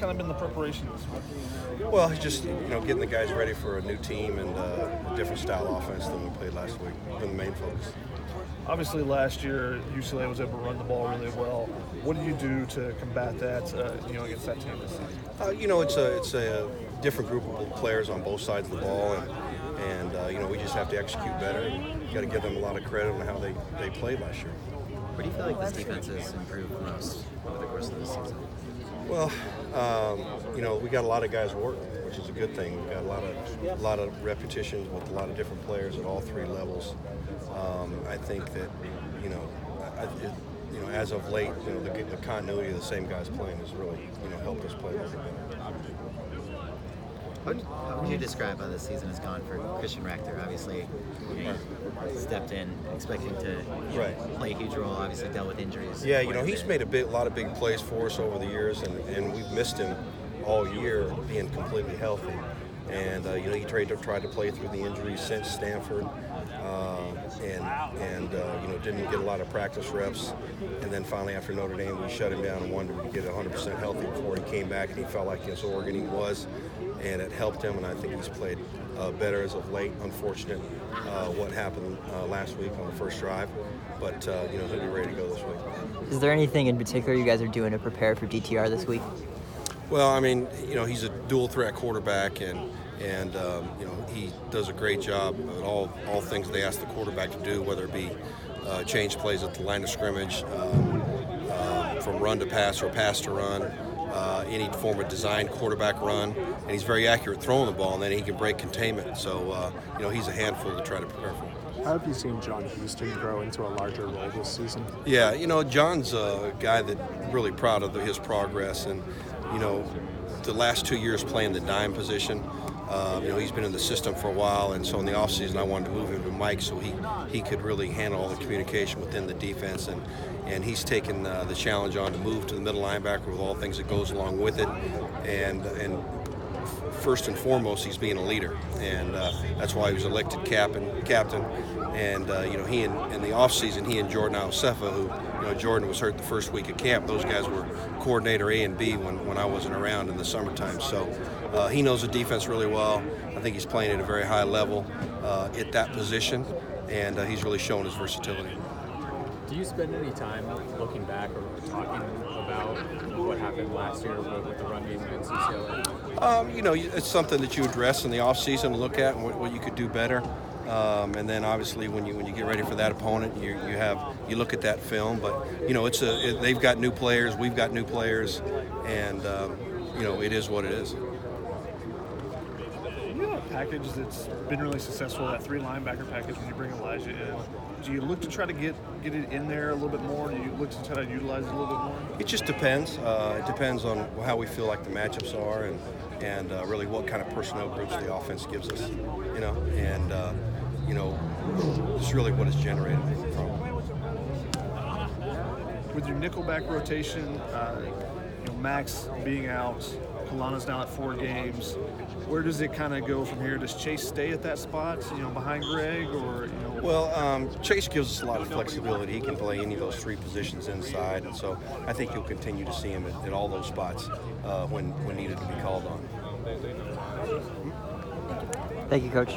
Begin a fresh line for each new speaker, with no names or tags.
kind of been the preparation this week?
Well, it's just getting the guys ready for a new team and a different style offense than we played last week. Been the main focus.
Obviously, last year UCLA was able to run the ball really well. What do you do to combat that? Against that team this season?
It's a different group of players on both sides of the ball, and we just have to execute better. Got to give them a lot of credit on how they played last year.
Where do you feel like this defense has improved most over the course of the season?
Well, we got a lot of guys working, which is a good thing. We've got a lot of repetitions with a lot of different players at all three levels. I think that as of late, the continuity of the same guys playing has really helped us play a little bit better.
How would you describe how this season has gone for Christian Rector? Obviously, you stepped in expecting to play a huge role, obviously dealt with injuries.
Yeah, he's made a lot of big plays for us over the years, and we've missed him all year being completely healthy. And he tried to play through the injuries since Stanford, and didn't get a lot of practice reps. And then finally after Notre Dame, we shut him down and wanted him to get 100% healthy before he came back. And he felt like against Oregon he was, and it helped him. And I think he's played better as of late. Unfortunate what happened last week on the first drive, but he'll be ready to go this week.
Is there anything in particular you guys are doing to prepare for DTR this week?
Well, I mean, he's a dual threat quarterback, and he does a great job at all things they ask the quarterback to do, whether it be change plays at the line of scrimmage, from run to pass or pass to run, any form of designed quarterback run, and he's very accurate throwing the ball, and then he can break containment. So, he's a handful to try to prepare for.
How have you seen John Houston grow into a larger role this season?
Yeah, John's a guy that really proud of his progress, and the last 2 years playing the dime position. He's been in the system for a while, and so in the offseason I wanted to move him to Mike so he could really handle all the communication within the defense, and he's taken the challenge on to move to the middle linebacker with all things that goes along with it, and first and foremost he's being a leader, and that's why he was elected captain, and he in the offseason he and Jordan Alcefa, who Jordan was hurt the first week of camp. Those guys were coordinator A and B when I wasn't around in the summertime. So he knows the defense really well. I think he's playing at a very high level at that position, and he's really shown his versatility.
Do you spend any time looking back or talking about what happened last year with the run game against UCLA?
It's something that you address in the offseason and look at and what you could do better. And then obviously when you get ready for that opponent, you look at that film. But they've got new players, we've got new players, and it is what it is.
Package that's been really successful, that 3 linebacker package when you bring Elijah in. Do you look to try to get it in there a little bit more? Do you look to try to utilize it a little bit more?
It just depends. It depends on how we feel like the matchups are, and really what kind of personnel groups the offense gives us. It's really what it's generated from.
With your nickelback rotation, Max being out, Kalana's now at 4 games. Where does it kind of go from here? Does Chase stay at that spot, behind Greg, or
Well, Chase gives us a lot of flexibility. He can play any of those 3 positions inside, and so I think you'll continue to see him at all those spots when needed to be called on.
Thank you, Coach.